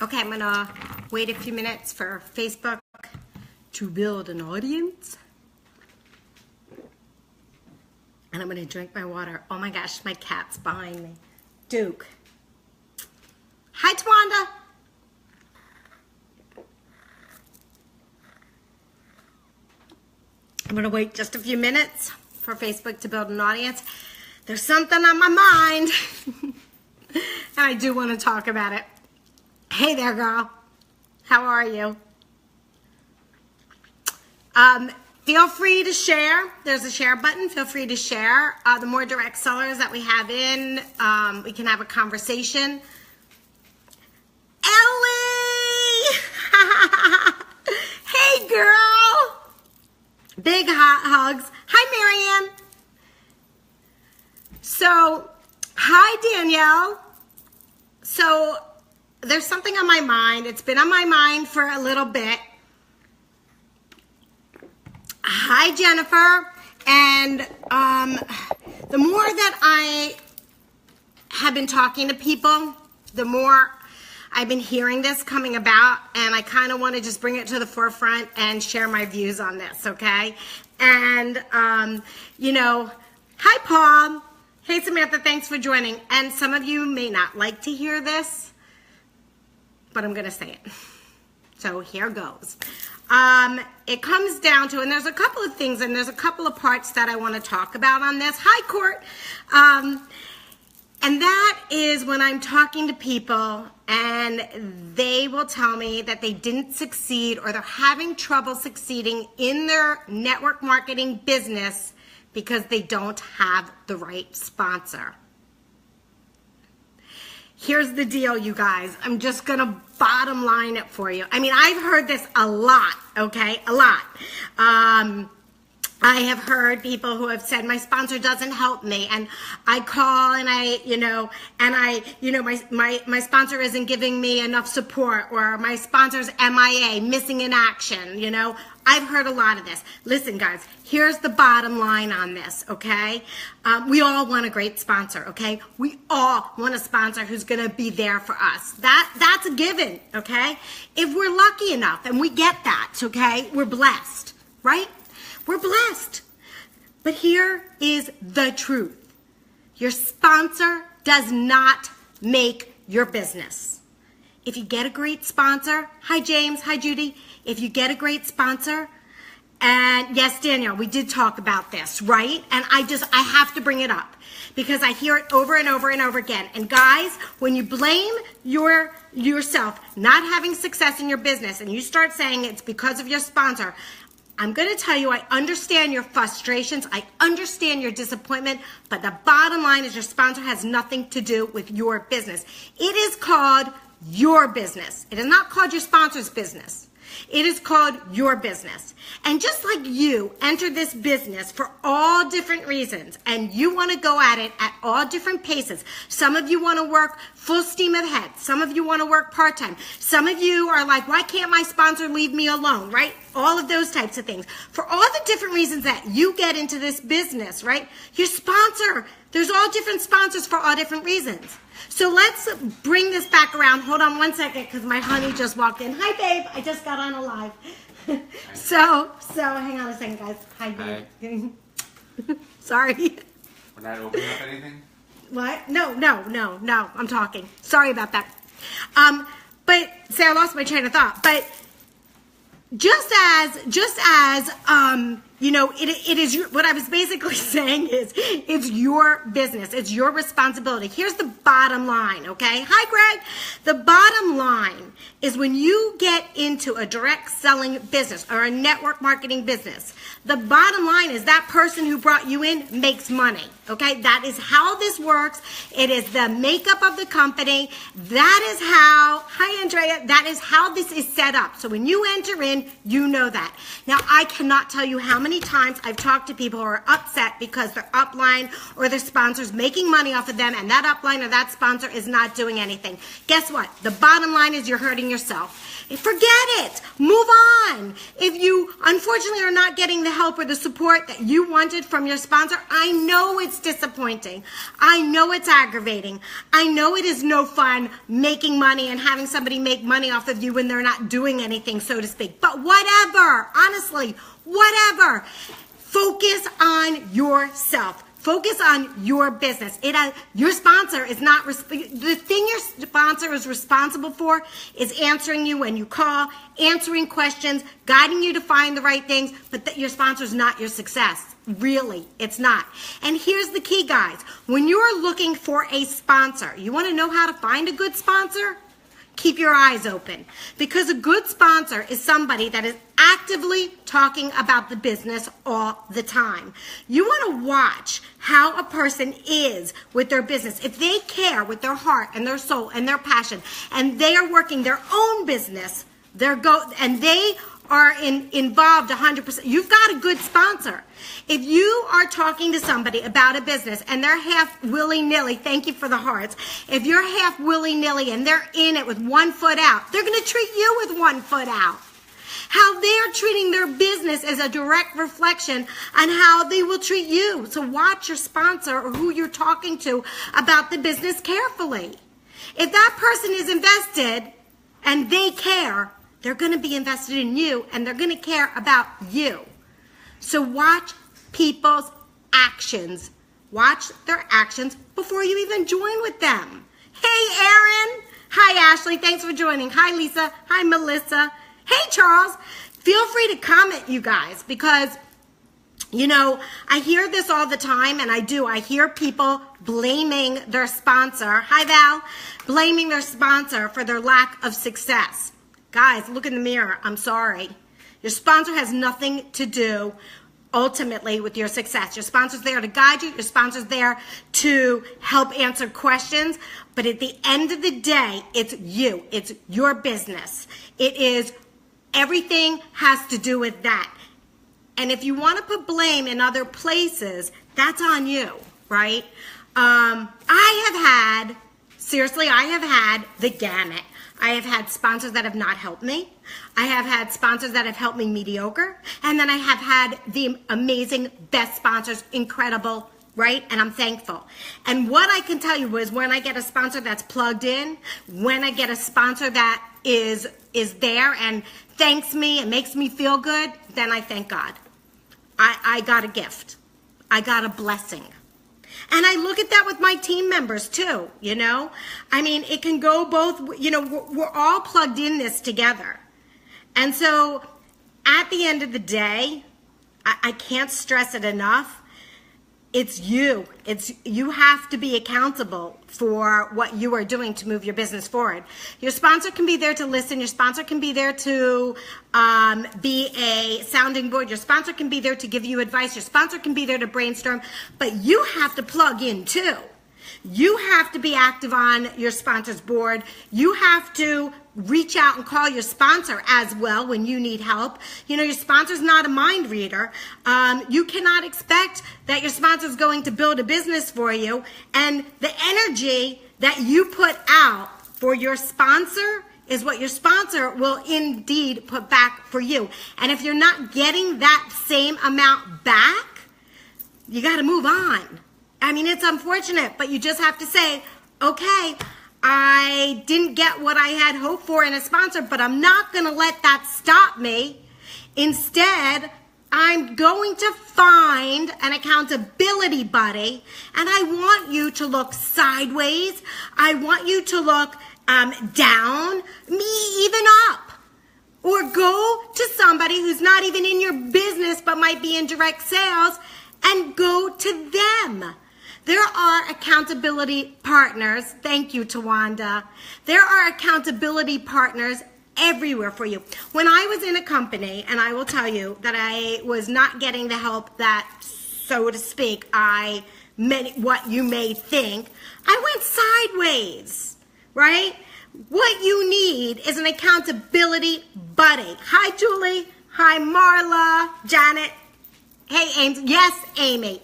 Okay, I'm gonna wait a few minutes for Facebook to build an audience. And I'm gonna drink my water. Oh my gosh, my cat's behind me. Duke. Hi, Twanda. I'm gonna wait just a few minutes for Facebook to build an audience. There's something on my mind. And I do want to talk about it. Hey there, girl. How are you? Feel free to share. There's a share button. Feel free to share. The more direct sellers that we have in, we can have a conversation. Ellie! Hey, girl! Big hot hugs. Hi, Marianne. So, hi, Danielle. So, there's something on my mind. It's been on my mind for a little bit. Hi, Jennifer. And the more that I have been talking to people, the more I've been hearing this coming about, and I kind of want to just bring it to the forefront and share my views on this, okay? And, you know, hi, Paul. Hey, Samantha, thanks for joining. And some of you may not like to hear this, but I'm going to say it. So here goes. It comes down to, and there's a couple of things, and there's a couple of parts that I want to talk about on this. Hi, Court. And that is when I'm talking to people and they will tell me that they didn't succeed or they're having trouble succeeding in their network marketing business because they don't have the right sponsor. Here's the deal, you guys. I'm just going to bottom line it for you. I mean, I've heard this a lot, okay? A lot. I have heard people who have said my sponsor doesn't help me, and I call and my sponsor isn't giving me enough support, or my sponsor's MIA, missing in action, you know. I've heard a lot of this. Listen, guys, here's the bottom line on this, okay? We all want a great sponsor, okay? We all want a sponsor who's gonna be there for us. That's a given, okay? If we're lucky enough, and we get that, okay, we're blessed, right? We're blessed. But here is the truth. Your sponsor does not make your business. If you get a great sponsor, hi James, hi Judy. If you get a great sponsor, and yes, Danielle, we did talk about this, right? And I have to bring it up because I hear it over and over and over again. And guys, when you blame yourself not having success in your business and you start saying it's because of your sponsor, I'm going to tell you, I understand your frustrations. I understand your disappointment, but the bottom line is your sponsor has nothing to do with your business. It is called your business. It is not called your sponsor's business. It is called your business. And just like you entered this business for all different reasons, and you want to go at it at all different paces. Some of you want to work full steam ahead. Some of you want to work part-time. Some of you are like, why can't my sponsor leave me alone, right? All of those types of things. For all the different reasons that you get into this business, right? Your sponsor, there's all different sponsors for all different reasons. So let's bring this back around. Hold on one second because my honey just walked in. Hi, babe. I just got on a live. So hang on a second, guys. Hi, babe. Hi. Sorry. We're not opening up anything? What? No. I'm talking. Sorry about that. But say I lost my train of thought. But just as you know, it is what I was basically saying is it's your business. It's your responsibility. Here's the bottom line, okay? Hi, Greg. The bottom line is when you get into a direct selling business or a network marketing business, the bottom line is that person who brought you in makes money, okay? That is how this works. It is the makeup of the company. That is how, hi, Andrea, that is how this is set up. So when you enter in, you know that. Now, I cannot tell you how many times I've talked to people who are upset because their upline or their sponsor's making money off of them, and that upline or that sponsor is not doing anything. Guess what? The bottom line is you're hurting yourself. Forget it. Move on. If you unfortunately are not getting the help or the support that you wanted from your sponsor, I know it's disappointing. I know it's aggravating. I know it is no fun making money and having somebody make money off of you when they're not doing anything, so to speak. But whatever, honestly, whatever. Focus on yourself. Focus on your business. Your sponsor is not, the thing your sponsor is responsible for is answering you when you call, answering questions, guiding you to find the right things, but your sponsor is not your success. Really, it's not. And here's the key, guys. When you're looking for a sponsor, you want to know how to find a good sponsor? Keep your eyes open, because a good sponsor is somebody that is actively talking about the business all the time. You want to watch how a person is with their business. If they care with their heart and their soul and their passion, and they are working their own business, and they are involved 100%, you've got a good sponsor. If you are talking to somebody about a business and they're half willy-nilly, thank you for the hearts, if you're half willy-nilly and they're in it with 1 foot out, they're going to treat you with 1 foot out. How they're treating their business is a direct reflection on how they will treat you. So watch your sponsor or who you're talking to about the business carefully. If that person is invested and they care, they're going to be invested in you, and they're going to care about you. So watch people's actions. Watch their actions before you even join with them. Hey, Aaron. Hi, Ashley. Thanks for joining. Hi, Lisa. Hi, Melissa. Hey, Charles. Feel free to comment, you guys, because, you know, I hear this all the time, and I do. I hear people blaming their sponsor. Hi, Val. Blaming their sponsor for their lack of success. Guys, look in the mirror. I'm sorry. Your sponsor has nothing to do ultimately with your success. Your sponsor's there to guide you. Your sponsor's there to help answer questions. But at the end of the day, it's you. It's your business. It is, everything has to do with that. And if you want to put blame in other places, that's on you, right? I have had the gamut. I have had sponsors that have not helped me. I have had sponsors that have helped me mediocre. And then I have had the amazing best sponsors, incredible, right? And I'm thankful. And what I can tell you is when I get a sponsor that's plugged in, when I get a sponsor that is there and thanks me and makes me feel good, then I thank God. I got a gift. I got a blessing. And I look at that with my team members too, you know? I mean, it can go both, you know, we're all plugged in this together. And so at the end of the day, I can't stress it enough. It's you. You have to be accountable for what you are doing to move your business forward. Your sponsor can be there to listen. Your sponsor can be there to be a sounding board. Your sponsor can be there to give you advice. Your sponsor can be there to brainstorm. But you have to plug in too. You have to be active on your sponsor's board. You have to reach out and call your sponsor as well when you need help. You know, your sponsor's not a mind reader. You cannot expect that your sponsor's going to build a business for you, and the energy that you put out for your sponsor is what your sponsor will indeed put back for you. And if you're not getting that same amount back, you got to move on. I mean, it's unfortunate, but you just have to say, okay, I didn't get what I had hoped for in a sponsor, but I'm not going to let that stop me. Instead, I'm going to find an accountability buddy, and I want you to look sideways. I want you to look down, even up. Or go to somebody who's not even in your business but might be in direct sales and go to them. There are accountability partners. Thank you, Tawanda. There are accountability partners everywhere for you. When I was in a company, and I will tell you that I was not getting the help that, so to speak, what you may think, I went sideways, right? What you need is an accountability buddy. Hi, Julie. Hi, Marla. Janet. Hey, Ames. Yes, Amy.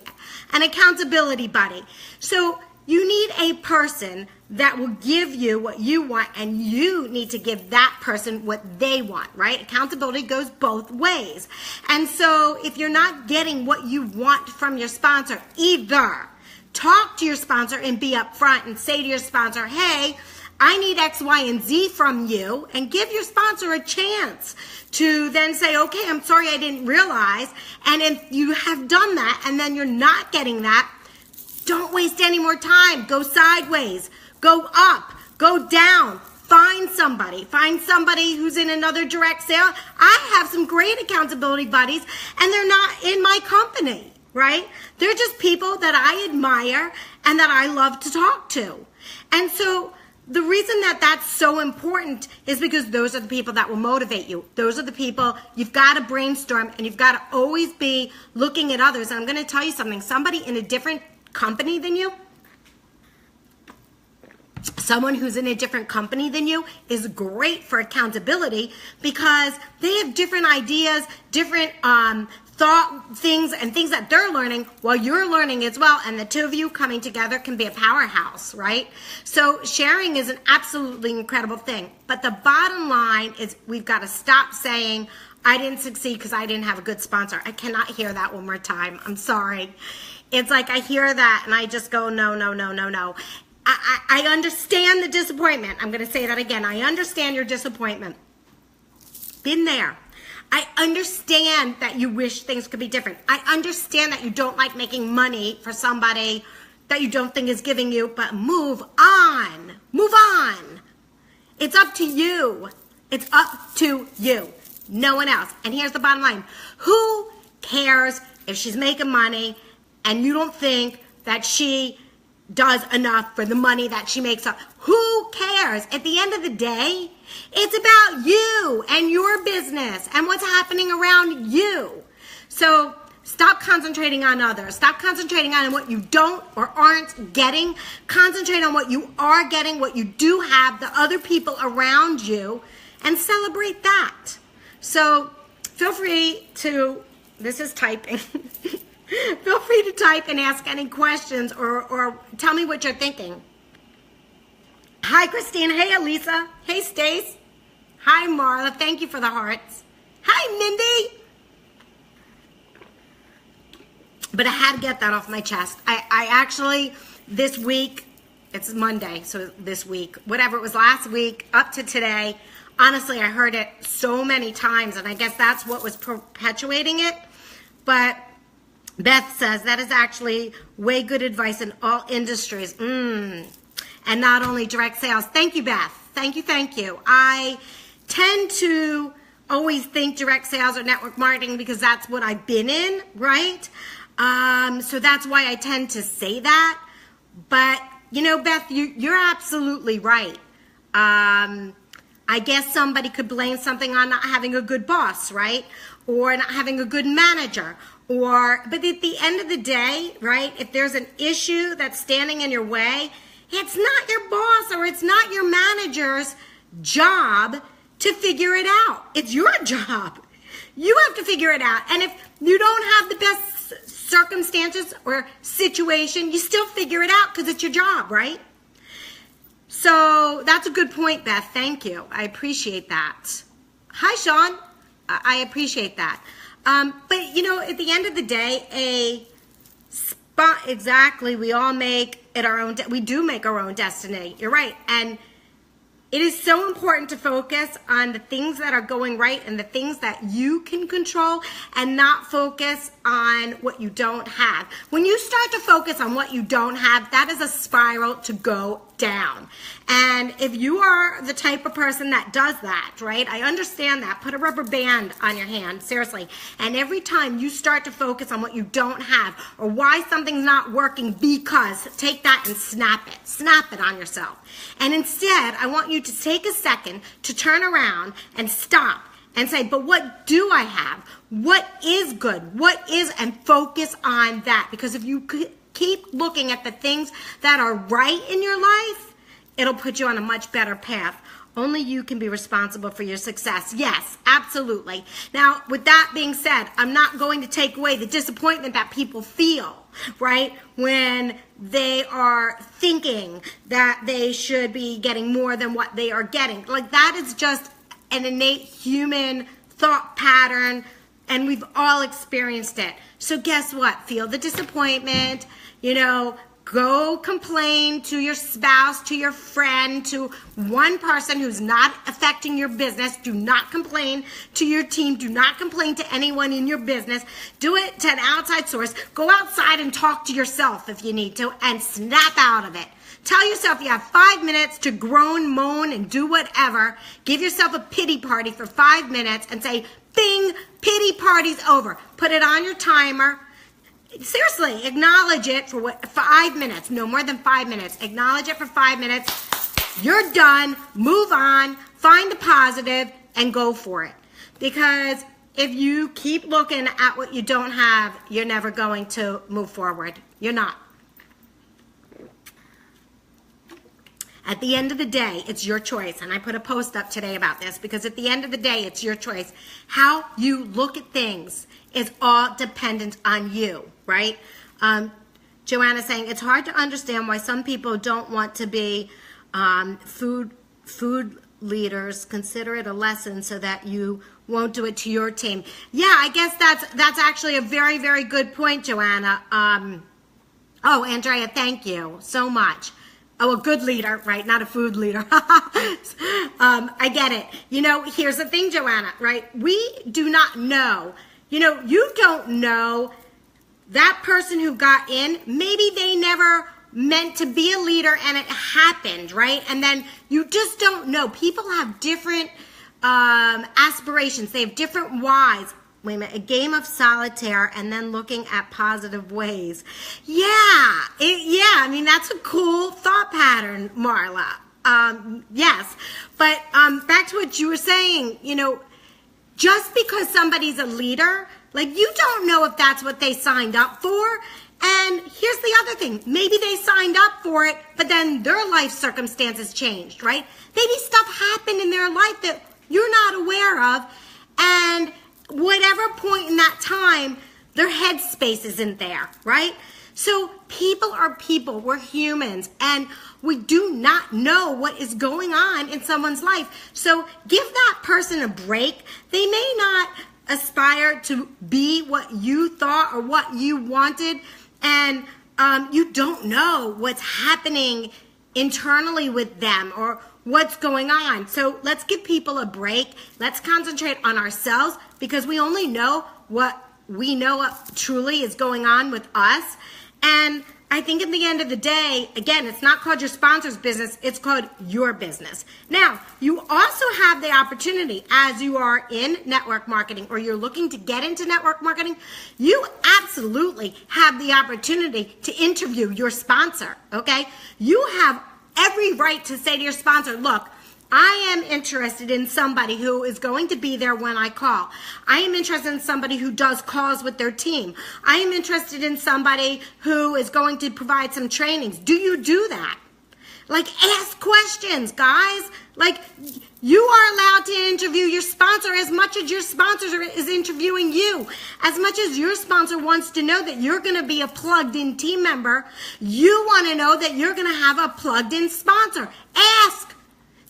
An accountability buddy. So you need a person that will give you what you want, and you need to give that person what they want, right? Accountability goes both ways. And so if you're not getting what you want from your sponsor, either talk to your sponsor and be upfront and say to your sponsor, hey, I need X, Y, and Z from you, and give your sponsor a chance to then say, okay, I'm sorry I didn't realize. And if you have done that and then you're not getting that, don't waste any more time. Go sideways, go up, go down. Find somebody who's in another direct sale. I have some great accountability buddies, and they're not in my company, right? They're just people that I admire and that I love to talk to. And so the reason that that's so important is because those are the people that will motivate you. Those are the people you've got to brainstorm, and you've got to always be looking at others. And I'm going to tell you something. Somebody in a different company than you, someone who's in a different company than you is great for accountability because they have different ideas, different thought things, and things that they're learning while you're learning as well, and the two of you coming together can be a powerhouse, right? So sharing is an absolutely incredible thing, but the bottom line is we've got to stop saying I didn't succeed because I didn't have a good sponsor. I cannot hear that one more time. I'm sorry. It's like I hear that and I just go, no, no, no, no, no. I understand the disappointment. I'm going to say that again. I understand your disappointment. Been there. I understand that you wish things could be different. I understand that you don't like making money for somebody that you don't think is giving you, but move on. Move on. It's up to you. It's up to you. No one else. And here's the bottom line. Who cares if she's making money and you don't think that she does enough for the money that she makes up? Who cares? At the end of the day, it's about you and your business and what's happening around you. So stop concentrating on others. Stop concentrating on what you don't or aren't getting. Concentrate on what you are getting, what you do have, the other people around you, and celebrate that. So feel free to, this is typing. Feel free to type and ask any questions or tell me what you're thinking. Hi, Christine. Hey, Elisa. Hey, Stace. Hi, Marla. Thank you for the hearts. Hi, Mindy. But I had to get that off my chest. I actually, this week, it's Monday, so this week, whatever it was last week, up to today, honestly, I heard it so many times, and I guess that's what was perpetuating it. But Beth says that is actually way good advice in all industries. And not only direct sales. Thank you, Beth. Thank you, thank you. I tend to always think direct sales or network marketing because that's what I've been in, right? So that's why I tend to say that. But, you know, Beth, you're absolutely right. I guess somebody could blame something on not having a good boss, right? Or not having a good manager. But at the end of the day, right, if there's an issue that's standing in your way, it's not your boss or it's not your manager's job to figure it out. It's your job. You have to figure it out. And if you don't have the best circumstances or situation, you still figure it out because it's your job, right? So that's a good point, Beth. Thank you. I appreciate that. Hi, Sean. I appreciate that. But, you know, at the end of the day, exactly, we all make it our own, we do make our own destiny. You're right. And it is so important to focus on the things that are going right and the things that you can control and not focus on what you don't have. When you start to focus on what you don't have, that is a spiral to go down. And if you are the type of person that does that, right, I understand that. Put a rubber band on your hand, seriously. And every time you start to focus on what you don't have or why something's not working because, take that and snap it on yourself. And instead, I want you to take a second to turn around and stop and say, but what do I have? What is good? What is, and focus on that. Because if you keep looking at the things that are right in your life, it'll put you on a much better path. Only you can be responsible for your success. Yes, absolutely. Now, with that being said, I'm not going to take away the disappointment that people feel, right, when they are thinking that they should be getting more than what they are getting. Like, that is just an innate human thought pattern, and we've all experienced it. So guess what? Feel the disappointment, go complain to your spouse, to your friend, to one person who's not affecting your business. Do not complain to your team. Do not complain to anyone in your business. Do it to an outside source. Go outside and talk to yourself if you need to, and snap out of it. Tell yourself you have 5 minutes to groan, moan, and do whatever. Give yourself a pity party for 5 minutes and say, bing, pity party's over. Put it on your timer. Seriously, acknowledge it for 5 minutes, no more than 5 minutes. Acknowledge it for 5 minutes. You're done. Move on. Find the positive and go for it. Because if you keep looking at what you don't have, you're never going to move forward. You're not. At the end of the day, it's your choice. And I put a post up today about this because at the end of the day, it's your choice. How you look at things is all dependent on you, right? Joanna saying, it's hard to understand why some people don't want to be food leaders. Consider it a lesson so that you won't do it to your team. Yeah, I guess that's actually a very, very good point, Joanna. Oh, Andrea, thank you so much. Oh, a good leader, right? Not a food leader. I get it. Here's the thing, Joanna, right? We do not know. You don't know that person who got in. Maybe they never meant to be a leader and it happened, right? And then you just don't know. People have different aspirations. They have different whys. Wait a minute, a game of solitaire and then looking at positive ways. Yeah, that's a cool thought pattern, Marla. Yes, but back to what you were saying, just because somebody's a leader, like you don't know if that's what they signed up for. And here's the other thing, maybe they signed up for it, but then their life circumstances changed, right? Maybe stuff happened in their life that you're not aware of, and whatever point in that time, their headspace isn't there, right? So people are people, we're humans, and we do not know what is going on in someone's life. So give that person a break. They may not aspire to be what you thought or what you wanted, and you don't know what's happening internally with them or what's going on. So let's give people a break. Let's concentrate on ourselves because we only know what we know what truly is going on with us. And I think at the end of the day, again, it's not called your sponsor's business, it's called your business. Now, you also have the opportunity as you are in network marketing or you're looking to get into network marketing, you absolutely have the opportunity to interview your sponsor, okay? You have every right to say to your sponsor, look, I am interested in somebody who is going to be there when I call. I am interested in somebody who does calls with their team. I am interested in somebody who is going to provide some trainings. Do you do that? Like, ask questions, guys. Like, you are allowed to interview your sponsor as much as your sponsor is interviewing you. As much as your sponsor wants to know that you're going to be a plugged-in team member, you want to know that you're going to have a plugged-in sponsor. Ask.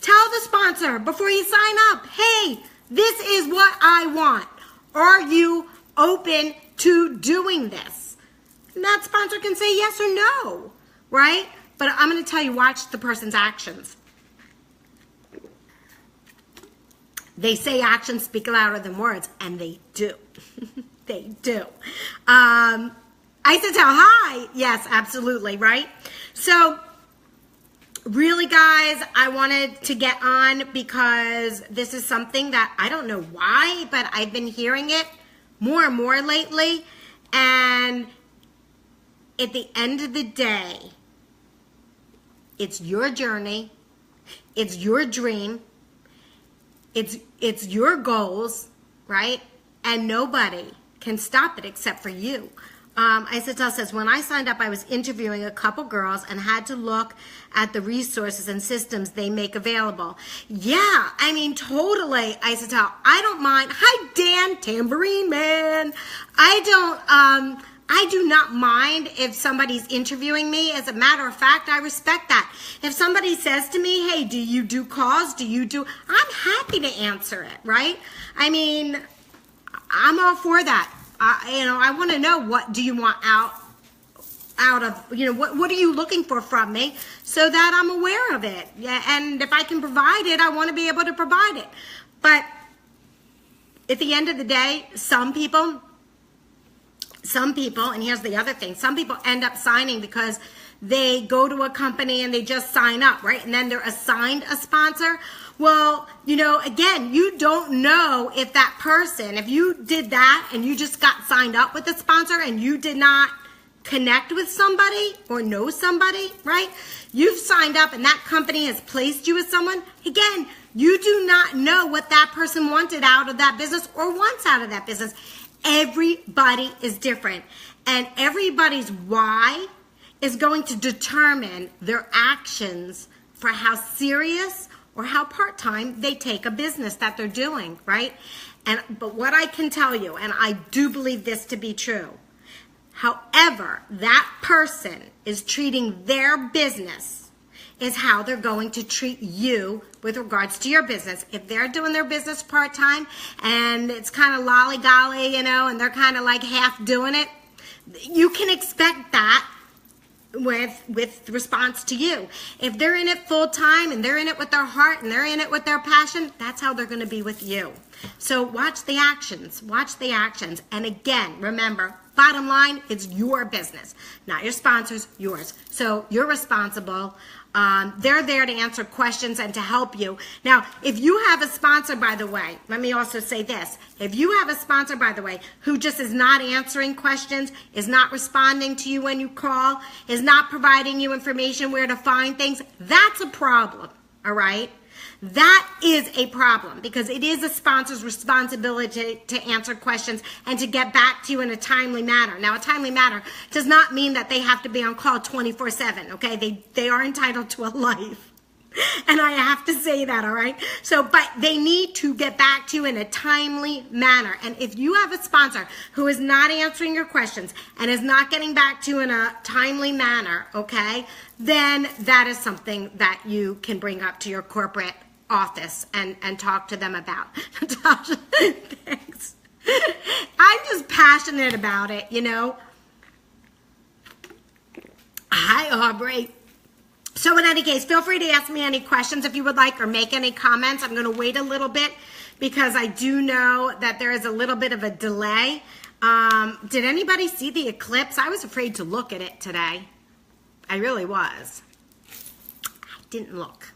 Tell the sponsor before you sign up, hey, this is what I want. Are you open to doing this? And that sponsor can say yes or no, right? But I'm going to tell you, watch the person's actions. They say actions speak louder than words, and they do. They do. I said tell hi. Yes, absolutely, right? So really, guys, I wanted to get on because this is something that I don't know why, but I've been hearing it more and more lately. And at the end of the day, it's your journey. It's your dream. It's your goals, right? And nobody can stop it except for you. Isatel says, when I signed up, I was interviewing a couple girls and had to look at the resources and systems they make available. Yeah, I mean, totally, Isatel. I don't mind. Hi, Dan, Tambourine Man. I do not mind if somebody's interviewing me. As a matter of fact, I respect that. If somebody says to me, hey, do you do calls? I'm happy to answer it, right? I mean, I'm all for that. I want to know, what do you want out of, what are you looking for from me, so that I'm aware of it. Yeah, and if I can provide it, I want to be able to provide it. But at the end of the day, some people, and here's the other thing, some people end up signing because they go to a company and they just sign up, right? And then they're assigned a sponsor. Well, again, you don't know if that person, if you did that and you just got signed up with a sponsor and you did not connect with somebody or know somebody, right? You've signed up and that company has placed you with someone. Again, you do not know what that person wanted out of that business or wants out of that business. Everybody is different, and everybody's why is going to determine their actions for how serious or how part-time they take a business that they're doing, right? But what I can tell you, and I do believe this to be true, however that person is treating their business is how they're going to treat you with regards to your business. If they're doing their business part-time and it's kind of lollygolly, and they're kind of like half doing it, you can expect that with response to you. If they're in it full-time and they're in it with their heart and they're in it with their passion, that's how they're going to be with you. So watch the actions. And again, remember, bottom line, it's your business, not your sponsors, yours. So you're responsible. They're there to answer questions and to help you. Now, if you have a sponsor, by the way, let me also say this. If you have a sponsor, by the way, who just is not answering questions, is not responding to you when you call, is not providing you information where to find things, that's a problem, all right? That is a problem, because it is a sponsor's responsibility to answer questions and to get back to you in a timely manner. Now, a timely manner does not mean that they have to be on call 24/7, okay? They are entitled to a life. And I have to say that, all right? So, but they need to get back to you in a timely manner. And if you have a sponsor who is not answering your questions and is not getting back to you in a timely manner, okay, then that is something that you can bring up to your corporate office and talk to them about. Natasha, thanks. I'm just passionate about it, Hi, Aubrey. So in any case, feel free to ask me any questions if you would like, or make any comments. I'm going to wait a little bit because I do know that there is a little bit of a delay. Did anybody see the eclipse? I was afraid to look at it today. I really was. I didn't look.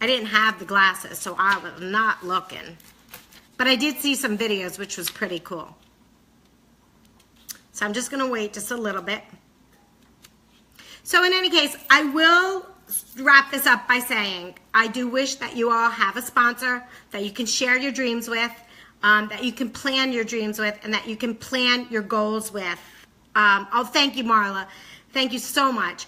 I didn't have the glasses, so I was not looking. But I did see some videos, which was pretty cool. So I'm just going to wait just a little bit. So in any case, I will wrap this up by saying I do wish that you all have a sponsor that you can share your dreams with, that you can plan your dreams with, and that you can plan your goals with. Oh, thank you, Marla. Thank you so much.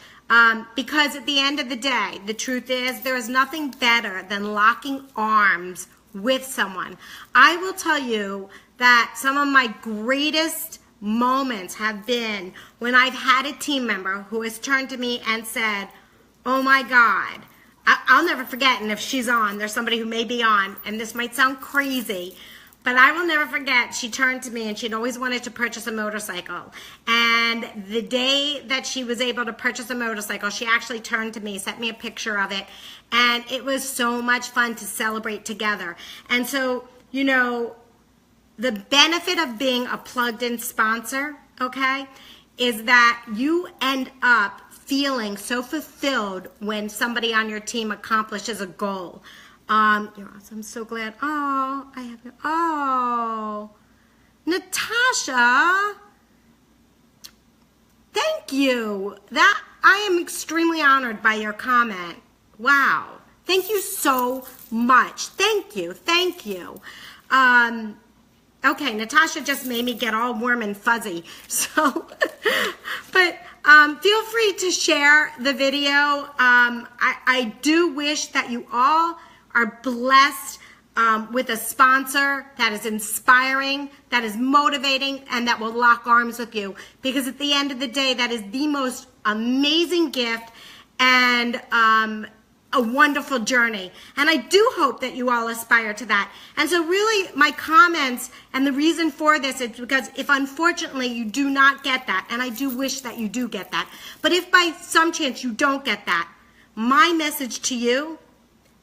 Because at the end of the day, the truth is there is nothing better than locking arms with someone. I will tell you that some of my greatest moments have been when I've had a team member who has turned to me and said, oh my God, I'll never forget, and if she's on, there's somebody who may be on, and this might sound crazy, but I will never forget, she turned to me and she'd always wanted to purchase a motorcycle. And the day that she was able to purchase a motorcycle, she actually turned to me, sent me a picture of it, and it was so much fun to celebrate together. And so, the benefit of being a plugged-in sponsor, okay, is that you end up feeling so fulfilled when somebody on your team accomplishes a goal. You're awesome. I'm so glad. Oh, I have your, oh, Natasha, thank you. That, I am extremely honored by your comment. Wow. Thank you so much. Thank you. Thank you. Okay, Natasha just made me get all warm and fuzzy. So, but feel free to share the video. I do wish that you all are blessed with a sponsor that is inspiring, that is motivating, and that will lock arms with you. Because at the end of the day, that is the most amazing gift and a wonderful journey. And I do hope that you all aspire to that. And so really my comments and the reason for this is because if unfortunately you do not get that, and I do wish that you do get that, but if by some chance you don't get that, my message to you,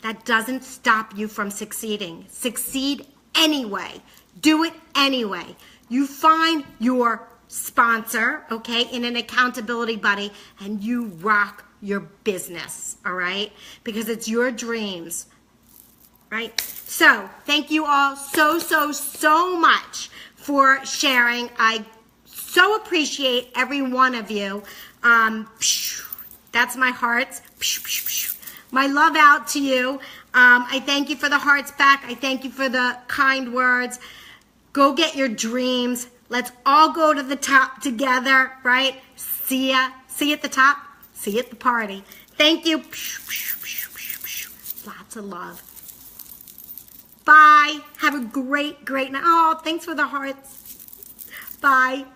that doesn't stop you from succeeding. Succeed anyway. Do it anyway. You find your sponsor, okay, in an accountability buddy, and you rock your business, all right? Because it's your dreams, right? So thank you all so much for sharing. I so appreciate every one of you. That's my hearts. My love out to you. I thank you for the hearts back. I thank you for the kind words. Go get your dreams. Let's all go to the top together, right? See ya. See you at the top. See you at the party. Thank you. Lots of love. Bye. Have a great night. Oh, thanks for the hearts. Bye.